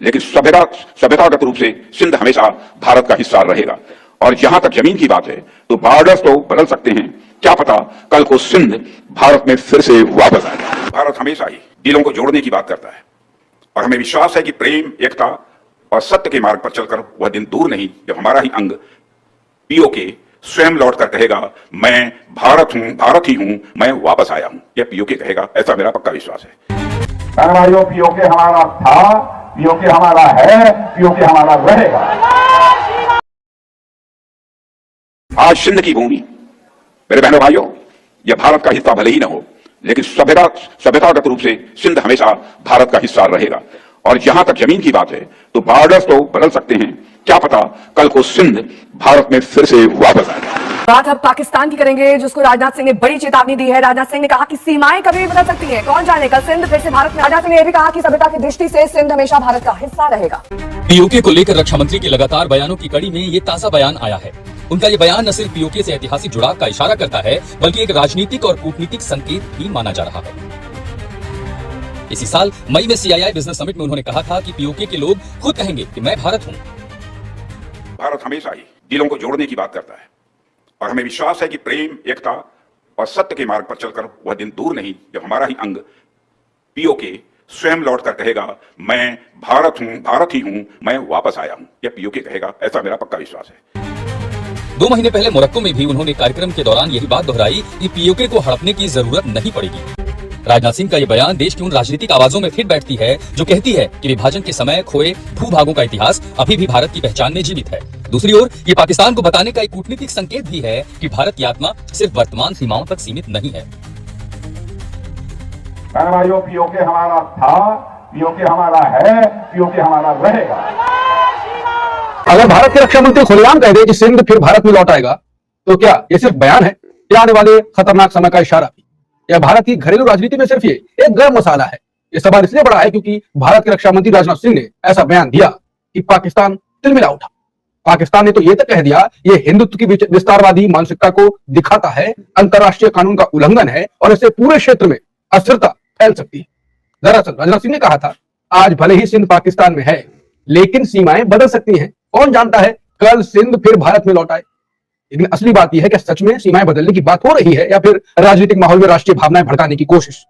लेकिन सभ्यतागत रूप से सिंध हमेशा भारत का हिस्सा रहेगा। और जहां तक जमीन की बात है तो बॉर्डर्स तो बदल सकते हैं, क्या पता कल को सिंध भारत में फिर से वापस आए। भारत हमेशा ही दिलों को जोड़ने की बात करता है और हमें विश्वास है कि प्रेम, एकता और सत्य के मार्ग पर चलकर वह दिन दूर नहीं जब हमारा ही अंग पीओके स्वयं लौटकर कहेगा, मैं भारत हूं, भारत ही हूं, मैं वापस आया हूं। यह पीओके कहेगा, ऐसा मेरा पक्का विश्वास है। भाइयों, पीओके हमारा था, पीओके हमारा है, पीओके हमारा रहेगा। आज सिंध की भूमि, मेरे बहनों भाइयों, यह भारत का हिस्सा भले ही न हो, लेकिन सभ्यतागत रूप से सिंध हमेशा भारत का हिस्सा रहेगा। और जहां तक जमीन की बात है तो बॉर्डर्स तो बदल सकते हैं, क्या पता कल को सिंध भारत में फिर से वापस आए। बात अब पाकिस्तान की करेंगे, जिसको राजनाथ सिंह ने बड़ी चेतावनी दी है। राजनाथ सिंह ने कहा कि सीमाएं कभी भी बदल सकती हैं, कौन जाने कल सिंध फिर से भारत में। राजनाथ सिंह ने यह भी कहा कि सभ्यता की दृष्टि से सिंध हमेशा भारत का हिस्सा रहेगा। पीओके को लेकर रक्षा मंत्री के लगातार बयानों की कड़ी में ये ताजा बयान आया है। उनका ये बयान न सिर्फ पीओके से ऐतिहासिक जुड़ाव का इशारा करता है, बल्कि एक राजनीतिक और कूटनीतिक संकेत भी माना जा रहा है। इसी साल मई में CII बिजनेस समिट में उन्होंने कहा था कि पीओके के लोग खुद कहेंगे कि मैं भारत हूं। भारत हमेशा ही दिलों को जोड़ने की बात करता है और हमें विश्वास है कि प्रेम, एकता और सत्य के मार्ग पर चलकर वह दिन दूर नहीं जब हमारा ही अंग पीओके स्वयं लौटकर कहेगा, मैं भारत हूं, भारत ही हूं, मैं वापस आया हूं। यह पीओके कहेगा, ऐसा मेरा पक्का विश्वास है। 2 महीने पहले मोरक्को में भी उन्होंने कार्यक्रम के दौरान यही बात दोहराई कि पीओके को हड़पने की जरूरत नहीं पड़ेगी। राजनाथ सिंह का ये बयान देश की उन राजनीतिक आवाजों में फिट बैठती है जो कहती है कि विभाजन के समय खोए भूभागों का इतिहास अभी भी भारत की पहचान में जीवित है। दूसरी ओर ये पाकिस्तान को बताने का एक कूटनीतिक संकेत भी है कि भारत की आत्मा सिर्फ वर्तमान सीमाओं तक सीमित नहीं है। भाइयों, पीओके हमारा था, पीओके हमारा है, पीओके हमारा रहेगा। अगर भारत के रक्षा मंत्री खुलेआम कह दे कि सिंध फिर भारत में लौट आएगा, तो क्या ये सिर्फ बयान है या आने वाले खतरनाक समय का इशारा भी? या भारत की घरेलू राजनीति में सिर्फ ये एक गर्म मसाला है? ये सवाल इसलिए बड़ा है क्योंकि भारत के रक्षा मंत्री राजनाथ सिंह ने ऐसा बयान दिया कि पाकिस्तान तिलमिला उठा। पाकिस्तान ने तो ये तक कह दिया ये हिंदुत्व की विस्तारवादी मानसिकता को दिखाता है, अंतरराष्ट्रीय कानून का उल्लंघन है और इससे पूरे क्षेत्र में अस्थिरता फैल सकती है। दरअसल राजनाथ सिंह ने कहा था, आज भले ही सिंध पाकिस्तान में है, लेकिन सीमाएं बदल सकती हैं। कौन जानता है कल सिंध फिर भारत में लौट आए। लेकिन असली बात यह है कि सच में सीमाएं बदलने की बात हो रही है या फिर राजनीतिक माहौल में राष्ट्रीय भावनाएं भड़काने की कोशिश।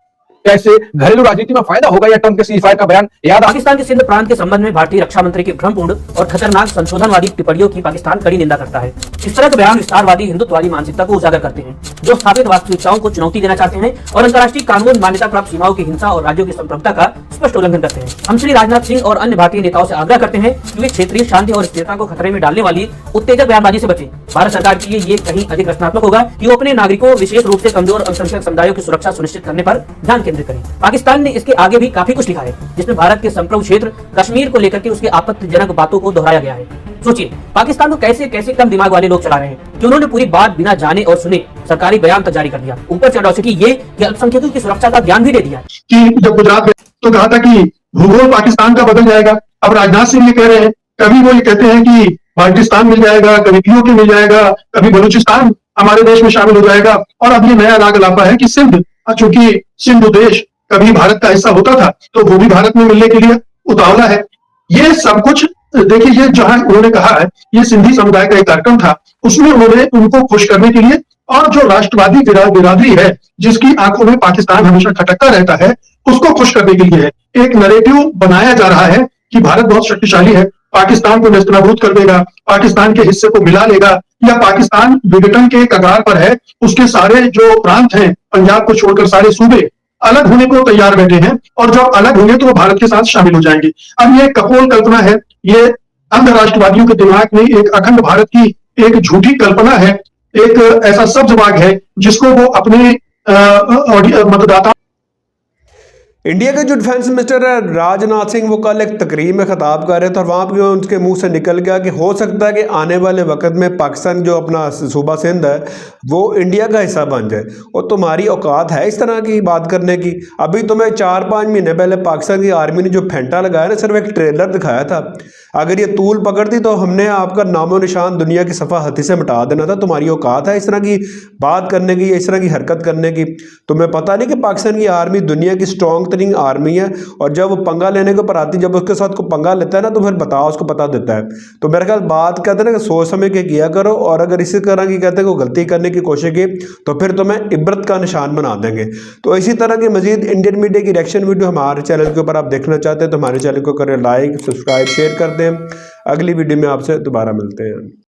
कैसे घरेलू राजनीति में फायदा होगा या ट्रंप के सीज़फायर का बयान याद? पाकिस्तान के सिंध प्रांत के संबंध में भारतीय रक्षा मंत्री की भ्रमपूर्ण और खतरनाक संशोधनवादी टिप्पणियों की पाकिस्तान कड़ी निंदा करता है। इस तरह के बयान विस्तारवादी हिंदुत्ववादी मानसिकता को उजागर करते हैं, जो स्थापित वास्तविकताओं को चुनौती देना चाहते हैं और अंतर्राष्ट्रीय कानून, मान्यता प्राप्त सीमाओं की हिंसा और राज्यों की संप्रभुता का स्पष्ट उल्लंघन करते हैं। हम श्री राजनाथ सिंह और अन्य भारतीय नेताओं से आग्रह करते हैं कि वे क्षेत्रीय शांति और स्थिरता को खतरे में डालने वाली उत्तेजक बयानबाजी से बचें। भारत सरकार के लिए ये कहीं अधिक रचनात्मक होगा कि वो अपने नागरिकों, विशेष रूप से कमजोर अल्पसंख्यक समुदायों की सुरक्षा सुनिश्चित करने पर ध्यान केंद्रित करें। पाकिस्तान ने इसके आगे भी काफी कुछ लिखा है, जिसमें भारत के संप्रभु क्षेत्र कश्मीर को लेकर के उसके आपत्तिजनक बातों को दोहराया गया है। सोचिए पाकिस्तान को कैसे कैसे कम दिमाग वाले लोग चला रहे हैं कि उन्होंने पूरी बात बिना जाने और सुने सरकारी बयान तक जारी कर दिया। ऊपर से अट्रॉसिटी ये कि अल्पसंख्यकों की सुरक्षा का ज्ञान भी दे दिया कि जब गुजरात में तो कहा था कि भूगोल पाकिस्तान का बदल जाएगा। अब राजनाथ सिंह ये कह रहे हैं, कभी वो ये कहते हैं कि बाल्टिस्तान मिल जाएगा, कभी पीओके मिल जाएगा, कभी बलूचिस्तान हमारे देश में शामिल हो जाएगा। और अब ये नया राग लापा है कि सिंध, चूंकि सिंधु देश कभी भारत का हिस्सा होता था तो वो भी भारत में मिलने के लिए उतावला है। ये सब कुछ देखिए, ये जहां उन्होंने कहा है ये सिंधी समुदाय का एक कार्यक्रम था, उसमें उन्होंने उनको खुश करने के लिए और जो राष्ट्रवादी बिरादरी है जिसकी आंखों में पाकिस्तान हमेशा खटकता रहता है, उसको खुश करने के लिए एक नैरेटिव बनाया जा रहा है कि भारत बहुत शक्तिशाली है, पाकिस्तान को नेस्तनाबूद कर देगा, पाकिस्तान के हिस्से को मिला लेगा, या पाकिस्तान विघटन के कगार पर है, उसके सारे जो प्रांत हैं पंजाब को छोड़कर सारे सूबे अलग होने को तैयार बैठे हैं और जब अलग होंगे तो वो भारत के साथ शामिल हो जाएंगे। अब ये कपोल कल्पना है, ये अंधराष्ट्रवादियों के दिमाग में एक अखंड भारत की एक झूठी कल्पना है, एक ऐसा सब्जबाग है जिसको वो अपने मतदाता। इंडिया के जो डिफेंस मिनिस्टर है राजनाथ सिंह, वो कल एक तकरीर में खिताब कर रहे थे और वहाँ पर उनके मुंह से निकल गया कि हो सकता है कि आने वाले वक्त में पाकिस्तान जो अपना सूबा सिंध है वो इंडिया का हिस्सा बन जाए। और तुम्हारी औकात है इस तरह की बात करने की? अभी तुम्हें 4-5 महीने पहले पाकिस्तान की आर्मी ने जो फेंटा लगाया ना, सिर्फ एक ट्रेलर दिखाया था। अगर ये तूल पकड़ती तो हमने आपका नामो निशान दुनिया की सफ़ा हथी से मिटा देना था। तुम्हारी औकात है इस तरह की बात करने की, इस तरह की हरकत करने की? तुम्हें पता नहीं कि पाकिस्तान की आर्मी दुनिया की स्ट्रॉन्ग बेहतरीन आर्मी है, और जब वो पंगा लेने के ऊपर आती, जब उसके साथ को पंगा लेता है ना, तो फिर बताओ उसको पता देता है। तो मेरे ख्याल बात कहते हैं ना कि सोच समझ के किया करो, और अगर इसी तरह की कहते हैं को गलती करने की कोशिश की तो फिर तुम्हें इब्रत का निशान बना देंगे। तो इसी तरह की मजीद इंडियन मीडिया की रिएक्शन वीडियो हमारे चैनल के ऊपर आप देखना चाहते हैं तो हमारे चैनल को करें लाइक, सब्सक्राइब, शेयर कर दें। अगली वीडियो में आपसे दोबारा मिलते हैं।